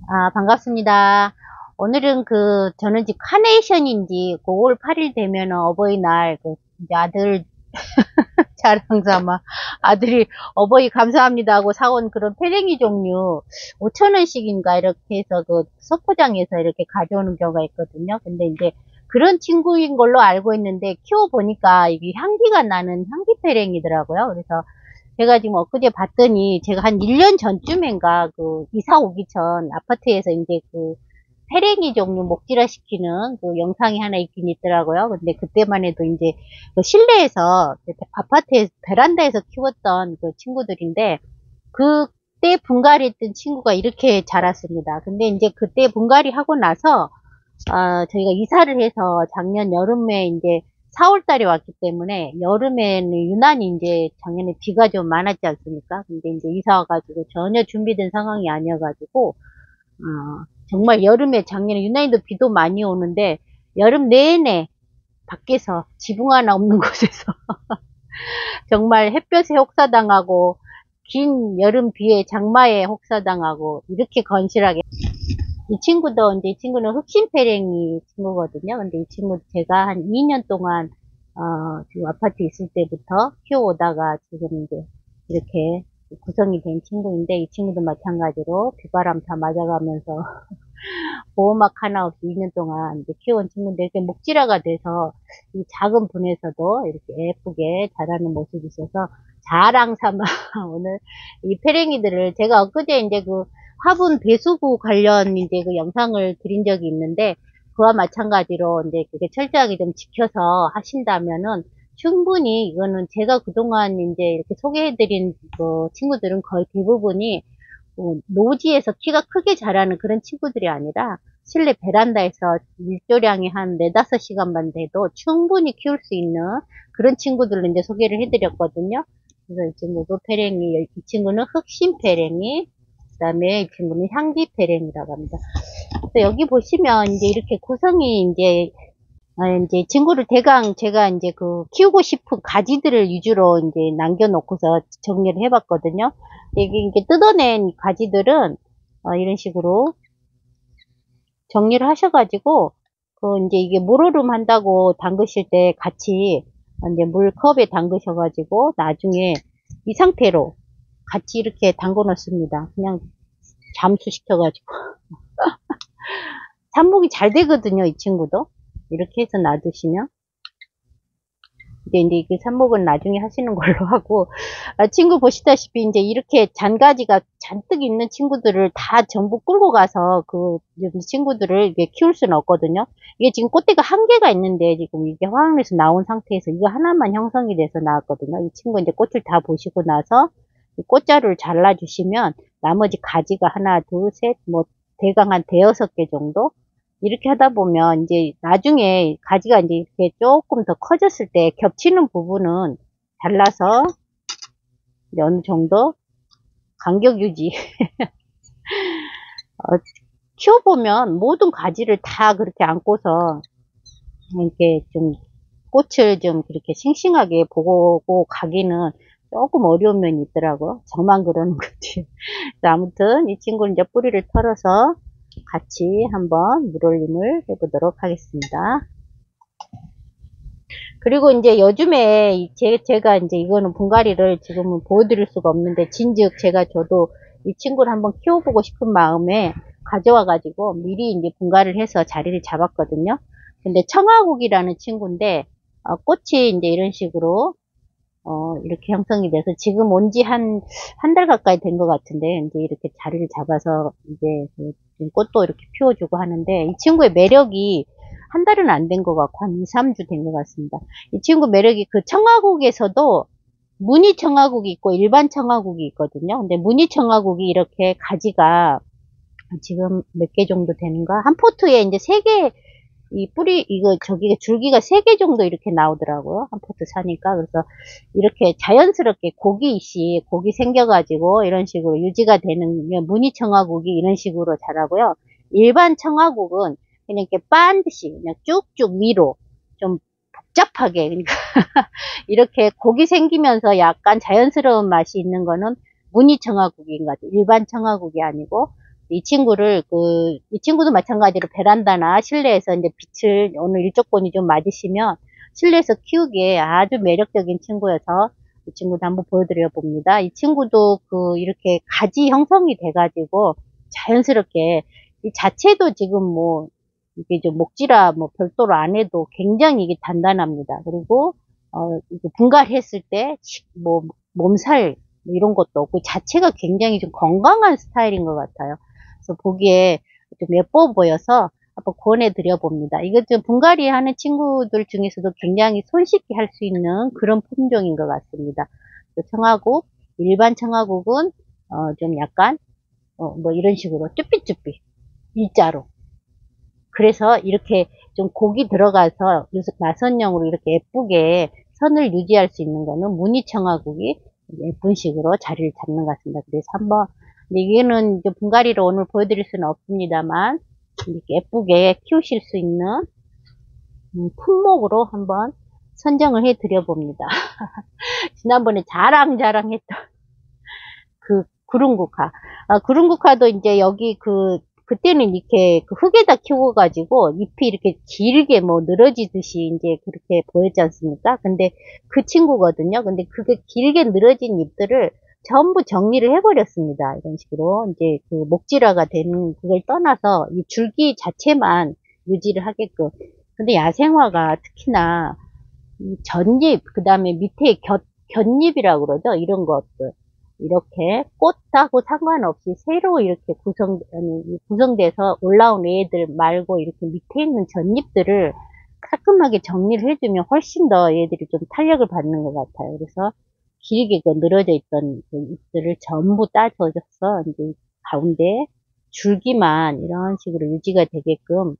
반갑습니다. 오늘은 저는 이제 카네이션인지, 5월 8일 되면 어버이날, 이제 아들 자랑 삼아, 아들이 어버이 감사합니다 하고 사온 그런 페랭이 종류, 5,000원씩인가 이렇게 해서 소포장에서 이렇게 가져오는 경우가 있거든요. 근데 이제 그런 친구인 걸로 알고 있는데, 키워보니까 이게 향기가 나는 향기 페랭이더라고요. 그래서 제가 지금 엊그제 봤더니 제가 한 1년 전쯤인가 이사 오기 전 아파트에서 이제 페랭이 종류 목질화 시키는 영상이 하나 있긴 있더라고요. 근데 그때만 해도 이제 실내에서 아파트에 베란다에서 키웠던 친구들인데 그때 분갈이 했던 친구가 이렇게 자랐습니다. 근데 이제 그때 분갈이 하고 나서 저희가 이사를 해서 작년 여름에 이제 4월 달에 왔기 때문에 여름에는 유난히 이제 작년에 비가 좀 많았지 않습니까? 근데 이제 이사 와가지고 전혀 준비된 상황이 아니어가지고, 정말 여름에 작년에 유난히도 비도 많이 오는데 여름 내내 밖에서 지붕 하나 없는 곳에서 정말 햇볕에 혹사당하고 긴 여름 비에 장마에 혹사당하고 이렇게 건실하게 이 친구도 이제 이 친구는 흑심페랭이 친구거든요. 근데 이 친구 제가 한 2년 동안 지금 아파트 있을 때부터 키워오다가 지금 이제 이렇게 구성이 된 친구인데 이 친구도 마찬가지로 비바람 다 맞아가면서 보호막 하나 없이 2년 동안 이제 키워온 친구인데 이렇게 목질화가 돼서 이 작은 분에서도 이렇게 예쁘게 자라는 모습이 있어서 자랑 삼아 오늘 이 페랭이들을 제가 엊그제 이제 화분 배수구 관련 이제 영상을 드린 적이 있는데 그와 마찬가지로 이제 그게 철저하게 좀 지켜서 하신다면은 충분히 이거는 제가 그동안 이제 이렇게 소개해드린 친구들은 거의 대부분이 노지에서 키가 크게 자라는 그런 친구들이 아니라 실내 베란다에서 일조량이 한 4, 5시간만 돼도 충분히 키울 수 있는 그런 친구들로 이제 소개를 해드렸거든요. 그래서 이 친구도 페랭이, 이 친구는 흑심 페랭이, 그 다음에 이 친구는 향기 페랭이라고 합니다. 그래서 여기 보시면 이제 이렇게 구성이 이제 친구를 대강 제가 이제 키우고 싶은 가지들을 위주로 이제 남겨놓고서 정리를 해봤거든요. 이게 뜯어낸 가지들은 이런 식으로 정리를 하셔가지고 이제 이게 물오름 한다고 담그실 때 같이 이제 물컵에 담그셔가지고 나중에 이 상태로 같이 이렇게 담궈 놓습니다. 그냥 잠수시켜가지고 삽목이 잘 되거든요. 이 친구도 이렇게 해서 놔두시면 이제 이게 삽목은 나중에 하시는 걸로 하고, 친구 보시다시피 이제 이렇게 잔가지가 잔뜩 있는 친구들을 다 전부 끌고 가서 이 친구들을 이게 키울 수는 없거든요. 이게 지금 꽃대가 한 개가 있는데 지금 이게 화학에서 나온 상태에서 이거 하나만 형성이 돼서 나왔거든요. 이 친구 이제 꽃을 다 보시고 나서 이 꽃자루를 잘라주시면 나머지 가지가 하나, 둘, 셋, 대강 한 5-6개 정도 이렇게 하다 보면 이제 나중에 가지가 이제 이렇게 조금 더 커졌을 때 겹치는 부분은 잘라서 이제 어느 정도 간격 유지 키워보면 모든 가지를 다 그렇게 안고서 이렇게 좀 꽃을 좀 그렇게 싱싱하게 보고 가기는 조금 어려운 면이 있더라고요. 저만 그러는 거지. 아무튼 이 친구는 이제 뿌리를 털어서 같이 한번 물올림을 해보도록 하겠습니다. 그리고 이제 요즘에 제가 이제 이거는 분갈이를 지금은 보여드릴 수가 없는데 진즉 저도 이 친구를 한번 키워보고 싶은 마음에 가져와 가지고 미리 이제 분갈이를 해서 자리를 잡았거든요. 근데 청아국이라는 친구인데 꽃이 이제 이런 식으로 이렇게 형성이 돼서 지금 온 지 한 달 가까이 된 것 같은데 이제 이렇게 자리를 잡아서 이제 꽃도 이렇게 피워주고 하는데 이 친구의 매력이 한 달은 안 된 것 같고 한 2-3주 된 것 같습니다. 이 친구 매력이 청아국에서도 무늬 청아국이 있고 일반 청아국이 있거든요. 근데 무늬 청아국이 이렇게 가지가 지금 몇 개 정도 되는가? 한 포트에 이제 3개 이 뿌리, 줄기가 3개 정도 이렇게 나오더라고요. 한 포트 사니까. 그래서 이렇게 자연스럽게 곡이 생겨가지고 이런 식으로 유지가 되는 무늬 청아국이 이런 식으로 자라고요. 일반 청아국은 그냥 이렇게 반듯이 그냥 쭉쭉 위로 좀 복잡하게, 그러니까 이렇게 곡이 생기면서 약간 자연스러운 맛이 있는 거는 무늬 청아국인 것 같아요. 일반 청아국이 아니고. 이 친구도 마찬가지로 베란다나 실내에서 이제 빛을 오늘 일조권이 좀 맞으시면 실내에서 키우기에 아주 매력적인 친구여서 이 친구도 한번 보여드려 봅니다. 이 친구도 이렇게 가지 형성이 돼가지고 자연스럽게 이 자체도 지금 뭐 이게 좀 목지라 뭐 별도로 안 해도 굉장히 이게 단단합니다. 그리고 이거 분갈했을 때 뭐 몸살 이런 것도 없고 자체가 굉장히 좀 건강한 스타일인 것 같아요. 그래서 보기에 좀 예뻐 보여서 한번 권해 드려 봅니다. 이거 좀 분갈이 하는 친구들 중에서도 굉장히 손쉽게 할 수 있는 그런 품종인 것 같습니다. 청화국, 일반 청화국은 좀 약간 뭐 이런 식으로 쭈삣쭈삣 일자로. 그래서 이렇게 좀 곡이 들어가서 나선형으로 이렇게 예쁘게 선을 유지할 수 있는 거는 무늬청화국이 예쁜 식으로 자리를 잡는 것 같습니다. 그래서 한번 이게는 이제 분갈이로 오늘 보여드릴 수는 없습니다만 이렇게 예쁘게 키우실 수 있는 품목으로 한번 선정을 해 드려 봅니다. 지난번에 자랑했던 구름국화. 구름국화도 이제 여기 그때는 이렇게 흙에다 키워가지고 잎이 이렇게 길게 뭐 늘어지듯이 이제 그렇게 보였지 않습니까? 근데 그 친구거든요. 근데 그게 길게 늘어진 잎들을 전부 정리를 해버렸습니다. 이런 식으로 이제 목질화가 되는 그걸 떠나서 이 줄기 자체만 유지를 하게끔. 근데 야생화가 특히나 이 전잎, 그 다음에 밑에 곁잎이라고 그러죠. 이런 것들. 이렇게 꽃하고 상관없이 새로 이렇게 구성돼서 올라온 애들 말고 이렇게 밑에 있는 전잎들을 깔끔하게 정리를 해주면 훨씬 더 얘들이 좀 탄력을 받는 것 같아요. 그래서 길게 늘어져 있던 잎들을 전부 따줘서 이제 가운데 줄기만 이런 식으로 유지가 되게끔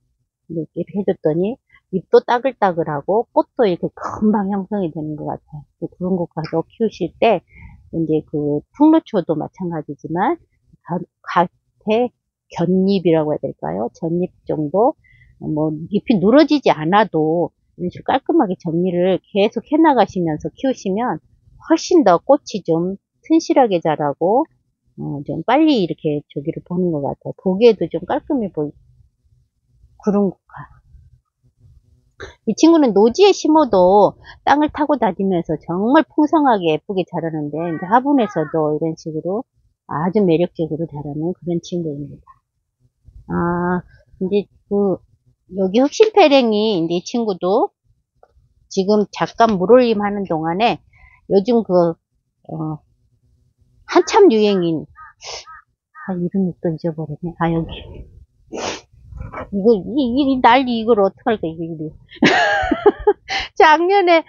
이렇게 해줬더니 잎도 따글따글하고 꽃도 이렇게 금방 형성이 되는 것 같아요. 그런 것과도 키우실 때 이제 풍루초도 마찬가지지만 갓의 곁잎이라고 해야 될까요? 전잎 정도 뭐 잎이 누러지지 않아도 이런 식으로 깔끔하게 정리를 계속 해나가시면서 키우시면 훨씬 더 꽃이 좀 튼실하게 자라고 좀 빨리 이렇게 저기를 보는 것 같아요. 보기에도 좀 깔끔해 보이고. 구름국화. 이 친구는 노지에 심어도 땅을 타고 다니면서 정말 풍성하게 예쁘게 자라는데 이제 화분에서도 이런 식으로 아주 매력적으로 자라는 그런 친구입니다. 이제 여기 흑심패랭이 이제 이 친구도 지금 잠깐 물올림 하는 동안에 요즘 한참 유행인 이름이 또 잊어버렸네. 여기 난리 이걸 어떡할까 이거 작년에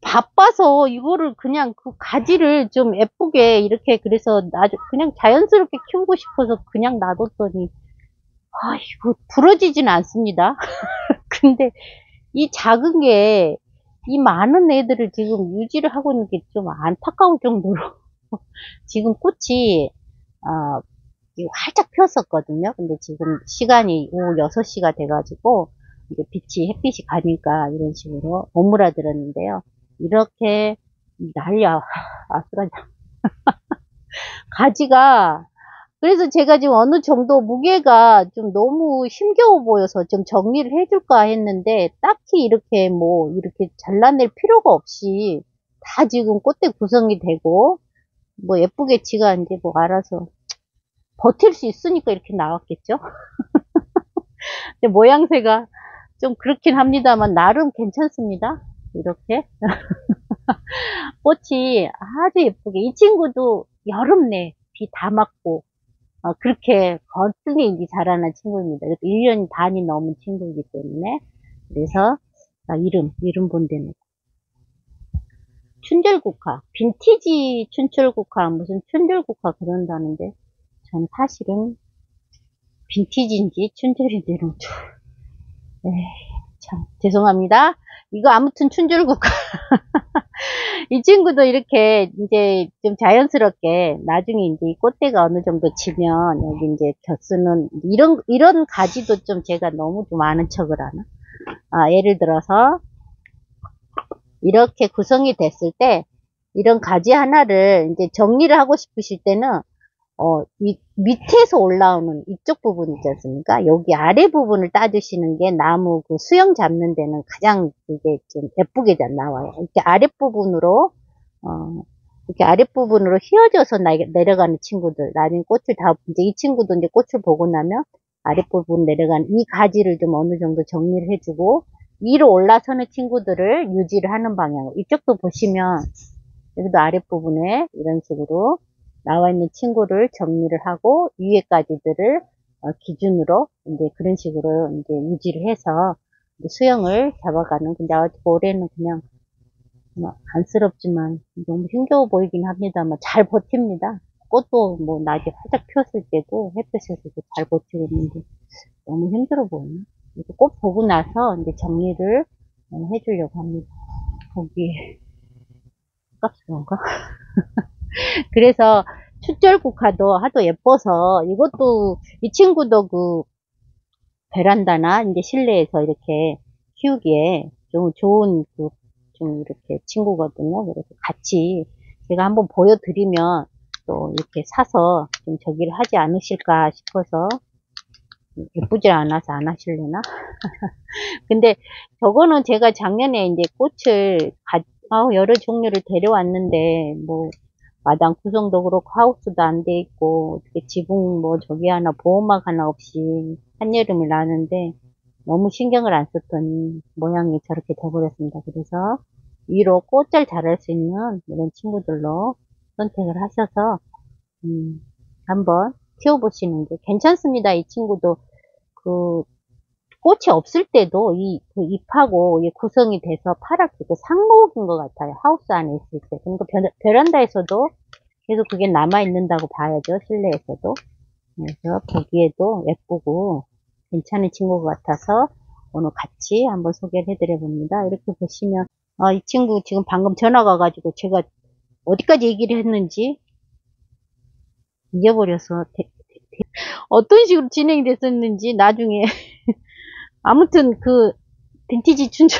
바빠서 이거를 그냥 가지를 좀 예쁘게 이렇게 그래서 그냥 자연스럽게 키우고 싶어서 그냥 놔뒀더니 이거 부러지진 않습니다. 근데 이 작은 게 이 많은 애들을 지금 유지를 하고 있는 게 좀 안타까울 정도로 지금 꽃이 활짝 피었었거든요. 근데 지금 시간이 오후 6시가 돼가지고 이제 햇빛이 가니까 이런 식으로 오므라들었는데요. 이렇게 난리야. 아수라장. 가지가 그래서 제가 지금 어느 정도 무게가 좀 너무 힘겨워 보여서 좀 정리를 해줄까 했는데 딱히 이렇게 이렇게 잘라낼 필요가 없이 다 지금 꽃대 구성이 되고 뭐 예쁘게 지가 이제 알아서 버틸 수 있으니까 이렇게 나왔겠죠. 근데 모양새가 좀 그렇긴 합니다만 나름 괜찮습니다. 이렇게 꽃이 아주 예쁘게 이 친구도 여름 내 비 다 맞고 그렇게 거뜬히 이제 자라는 친구입니다. 1년 반이 넘은 친구이기 때문에 그래서 이름 본대는 춘절국화 빈티지 춘절국화 무슨 춘절국화 그런다는데 저는 사실은 빈티지인지 춘절인지는 참 죄송합니다. 이거 아무튼 춘절국화 이 친구도 이렇게 이제 좀 자연스럽게 나중에 이제 이 꽃대가 어느 정도 지면 여기 이제 겹쓰는 이런 가지도 좀 제가 너무 좀 아는 척을 하나. 예를 들어서 이렇게 구성이 됐을 때 이런 가지 하나를 이제 정리를 하고 싶으실 때는 이 밑에서 올라오는 이쪽 부분 있지 않습니까? 여기 아래 부분을 따주시는 게 나무 그 수영 잡는 데는 가장 이게 좀 예쁘게 잘 나와요. 이렇게 아랫부분으로, 이렇게 아랫부분으로 휘어져서 내려가는 친구들. 나중에 꽃을 이제 이 친구도 이제 꽃을 보고 나면 아랫부분 내려가는 이 가지를 좀 어느 정도 정리를 해주고, 위로 올라서는 친구들을 유지를 하는 방향으로. 이쪽도 보시면, 여기도 아랫부분에 이런 식으로 나와 있는 친구를 정리를 하고 위에까지들을 기준으로 이제 그런 식으로 이제 유지를 해서 이제 수영을 잡아가는. 근데 올해는 그냥 안쓰럽지만 너무 힘겨워 보이긴 합니다만 잘 버팁니다. 꽃도 뭐 낮에 활짝 폈을 때도 햇볕에서도 잘 버티고 있는데 너무 힘들어 보이네. 꽃 보고 나서 이제 정리를 해주려고 합니다. 거기 값스러운가? 그래서 숫절국화도 하도 예뻐서 이것도 이 친구도 그 베란다나 이제 실내에서 이렇게 키우기에 좀 좋은 그 좀 이렇게 친구거든요. 그래서 같이 제가 한번 보여드리면 또 이렇게 사서 좀 저기를 하지 않으실까 싶어서 예쁘지 않아서 안 하실래나? 근데 저거는 제가 작년에 이제 꽃을 여러 종류를 데려왔는데 뭐 마당 구성도 그렇고 하우스도 안 돼 있고 어떻게 지붕 뭐 저기 하나 보호막 하나 없이 한여름을 나는데 너무 신경을 안 썼더니 모양이 저렇게 돼버렸습니다. 그래서 위로 꽃잘 자랄 수 있는 이런 친구들로 선택을 하셔서 한번 키워보시는 게 괜찮습니다. 이 친구도 그 꽃이 없을 때도 그 잎하고 구성이 돼서 파랗게 그 상록인 것 같아요. 하우스 안에 있을 때. 그러니까 베란다에서도 계속 그게 남아있는다고 봐야죠. 실내에서도. 그래서 보기에도 예쁘고 괜찮은 친구 같아서 오늘 같이 한번 소개를 해드려 봅니다. 이렇게 보시면 이 친구 지금 방금 전화가 가지고 제가 어디까지 얘기를 했는지 잊어버려서 어떤 식으로 진행이 됐었는지 나중에 아무튼 그 빈티지 춘절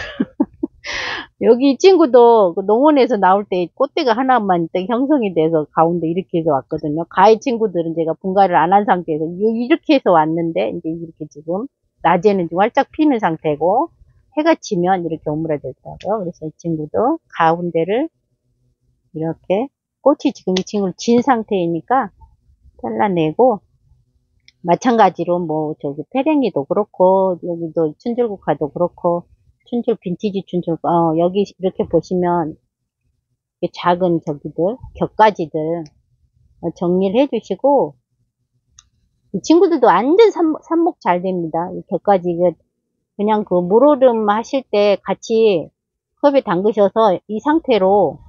여기 이 친구도 그 농원에서 나올 때 꽃대가 하나만 딱 형성이 돼서 가운데 이렇게 해서 왔거든요. 가해 친구들은 제가 분갈이를 안 한 상태에서 이렇게 해서 왔는데 이제 이렇게 지금 낮에는 좀 활짝 피는 상태고 해가 지면 이렇게 오므라들더라고요. 그래서 이 친구도 가운데를 이렇게 꽃이 지금 이 친구를 진 상태이니까 잘라내고 마찬가지로 뭐 저기 페랭이도 그렇고 여기도 춘줄국화도 그렇고 춘줄 빈티지 춘줄 여기 이렇게 보시면 작은 저기들 격가지들 정리를 해주시고 이 친구들도 완전 삽목 잘 됩니다. 이 격가지 그냥 그 물오름 하실 때 같이 컵에 담그셔서 이 상태로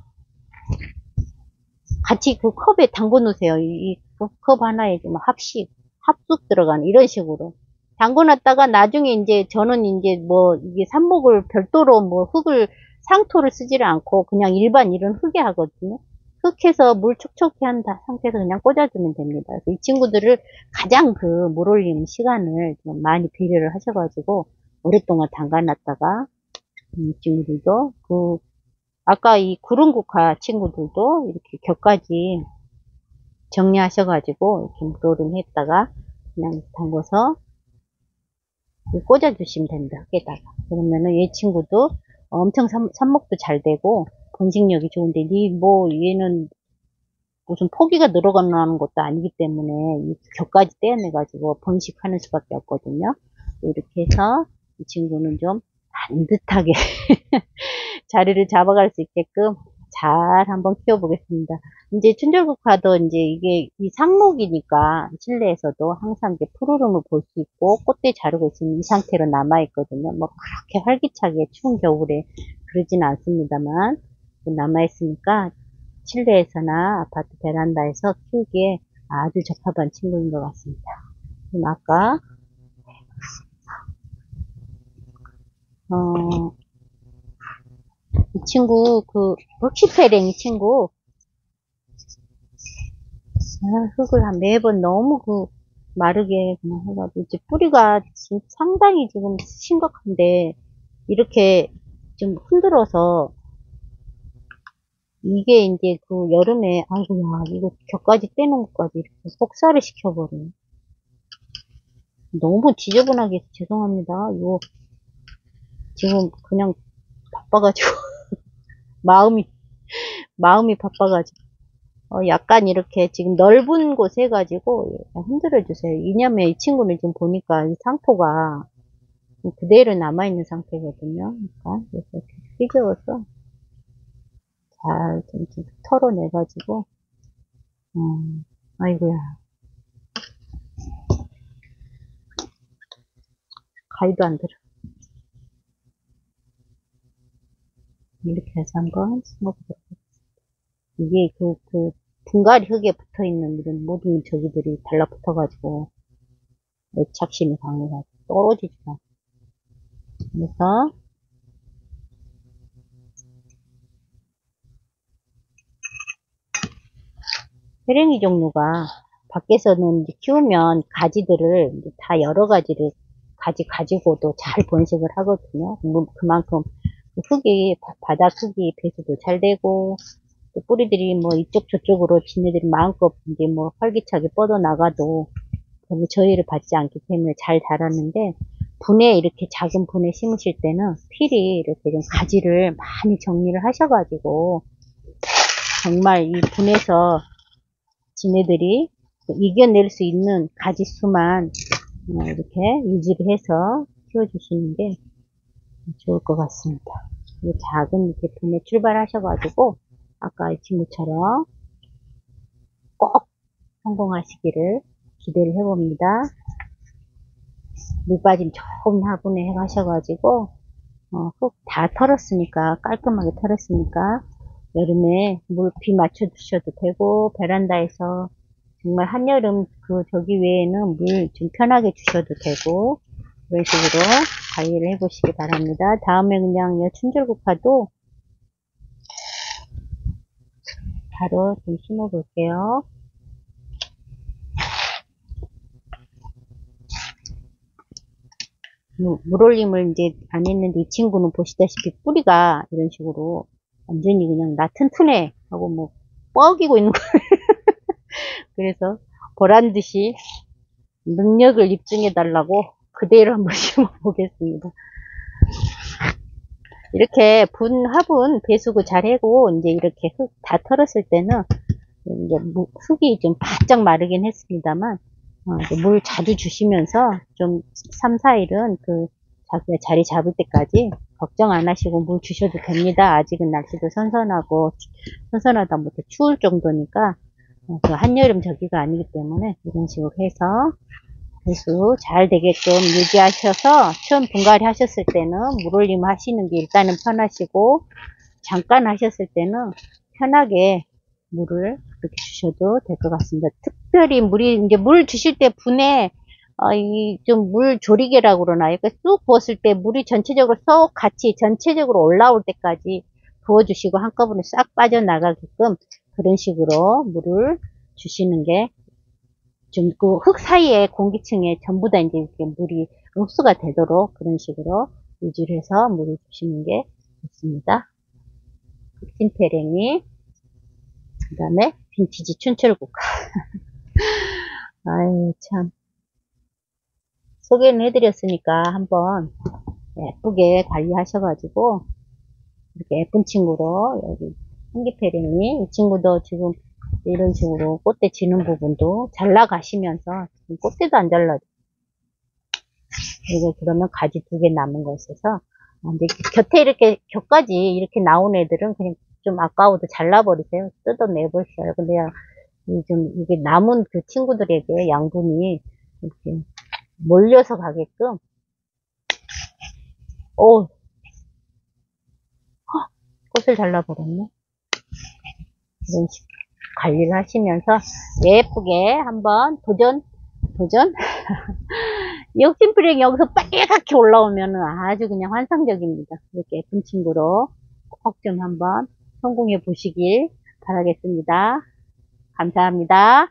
같이 그 컵에 담궈 놓으세요. 이 컵 하나에 좀 합숙 들어가는 이런 식으로 담궈 놨다가 나중에 이제 저는 이제 뭐 이게 삽목을 별도로 뭐 흙을 상토를 쓰지를 않고 그냥 일반 이런 흙에 하거든요. 흙해서 물 촉촉히 한 상태에서 그냥 꽂아주면 됩니다. 그래서 이 친구들을 가장 그 물 올리는 시간을 좀 많이 배려를 하셔가지고 오랫동안 담가놨다가 이 친구들도 아까 이 구름국화 친구들도 이렇게 격까지 정리하셔가지고 이렇게 물오름 했다가 그냥 담궈서 꽂아주시면 됩니다. 흙에다가. 그러면은 얘 친구도 엄청 삽목도 잘 되고 번식력이 좋은데 얘는 무슨 포기가 늘어가는 것도 아니기 때문에 이 격까지 떼어내가지고 번식하는 수밖에 없거든요. 이렇게 해서 이 친구는 좀 반듯하게 자리를 잡아갈 수 있게끔 잘 한번 키워보겠습니다. 이제 춘절국화도 이제 이게 이 상록이니까 실내에서도 항상 이제 푸르름을 볼 수 있고 꽃대 자르고 있으면 이 상태로 남아있거든요. 뭐 그렇게 활기차게 추운 겨울에 그러지는 않습니다만 남아있으니까 실내에서나 아파트 베란다에서 키우기에 아주 적합한 친구인 것 같습니다. 그럼 아까 이 친구 럭시페랭 이 친구 흙을 한 매번 너무 마르게 그냥 해가지고 이제 뿌리가 상당히 지금 심각한데 이렇게 좀 흔들어서 이게 이제 그 여름에, 아이고야, 이거 격까지 떼는 것까지 이렇게 폭살을 시켜버리네. 너무 지저분하게 해서 죄송합니다. 이거 지금 그냥 바빠가지고, 마음이, 마음이 바빠가지고. 약간 이렇게 지금 넓은 곳에 가지고 흔들어 주세요. 왜냐면 이 친구는 지금 보니까 이 상토가 그대로 남아있는 상태거든요. 그러니까 그래서 이렇게 휘저어서 잘 좀 털어내가지고, 아이고야, 가위도 안 들어. 이렇게 해서 한번 심어보도록 하겠습니다. 이게 분갈이 흙에 붙어 있는 이런 모든 저기들이 달라붙어가지고 애착심이 강해가지고 떨어지지가 않아. 그래서 페랭이 종류가 밖에서는 이제 키우면 가지들을 이제 다 여러 가지를 가지 가지고도 잘 번식을 하거든요. 그만큼 흙이 바닥 흙이 배수도 잘 되고 또 뿌리들이 뭐 이쪽 저쪽으로 지네들이 마음껏 이제 뭐 활기차게 뻗어 나가도 별로 저희를 받지 않기 때문에 잘 자라는데 분에 이렇게 작은 분에 심으실 때는 필히 이렇게 좀 가지를 많이 정리를 하셔가지고 정말 이 분에서 지네들이 이겨낼 수 있는 가지수만 이렇게 유지를 해서 키워주시는 게 좋을 것 같습니다. 작은 제품에 출발하셔가지고 아까 이 친구처럼 꼭 성공하시기를 기대를 해봅니다. 물빠짐 조금 화분에 해가셔가지고 흙 다 털었으니까 깔끔하게 털었으니까 여름에 비 맞춰 주셔도 되고 베란다에서 정말 한여름 저기 외에는 물 좀 편하게 주셔도 되고 그런 식으로 관리를 해보시기 바랍니다. 다음에 그냥 춘절국화도 바로 좀 심어 볼게요. 물올림을 이제 안 했는데 이 친구는 보시다시피 뿌리가 이런 식으로 완전히 그냥 나 튼튼해 하고 뭐 뻐기고 있는 거예요. 그래서 보란 듯이 능력을 입증해 달라고 그대로 한번 심어 보겠습니다. 이렇게 화분 배수구 잘 해고 이제 이렇게 흙 다 털었을 때는 이제 흙이 좀 바짝 마르긴 했습니다만 물 자주 주시면서 좀 3, 4일은 자기가 자리 잡을 때까지 걱정 안 하시고 물 주셔도 됩니다. 아직은 날씨도 선선하고 선선하다 못해 추울 정도니까 한여름 저기가 아니기 때문에 이런 식으로 해서 배수 잘 되게끔 유지하셔서 처음 분갈이 하셨을 때는 물올림 하시는 게 일단은 편하시고 잠깐 하셨을 때는 편하게 물을 그렇게 주셔도 될 것 같습니다. 특별히 이제 물 주실 때 분에 좀 물 조리개라고 그러나요? 그러니까 쑥 부었을 때 물이 전체적으로 쏙 같이 전체적으로 올라올 때까지 부어주시고 한꺼번에 싹 빠져나가게끔 그런 식으로 물을 주시는 게 좀 흙 사이에 공기층에 전부 다 이제 이렇게 물이 흡수가 되도록 그런 식으로 유지를 해서 물을 주시는 게 좋습니다. 흑진태랭이, 그 다음에 빈티지 춘철국화. 아유, 참. 소개는 해드렸으니까 한번 예쁘게 관리하셔가지고, 이렇게 예쁜 친구로, 여기 홍기태랭이, 이 친구도 지금 이런 식으로 꽃대 지는 부분도 잘라가시면서, 지금 꽃대도 안 잘라도, 이거 그러면 가지 2개 남은 거 있어서, 이제 곁에 이렇게, 곁까지 이렇게 나온 애들은 그냥 좀 아까워도 잘라버리세요. 뜯어내버리세요. 근데 이게 남은 그 친구들에게 양분이 이렇게 몰려서 가게끔, 꽃을 잘라버렸네. 이런 식으로 관리를 하시면서 예쁘게 한번 도전? 욕심뿌리가 여기서 빨갛게 올라오면 아주 그냥 환상적입니다. 이렇게 예쁜 친구로 꼭 좀 한번 성공해 보시길 바라겠습니다. 감사합니다.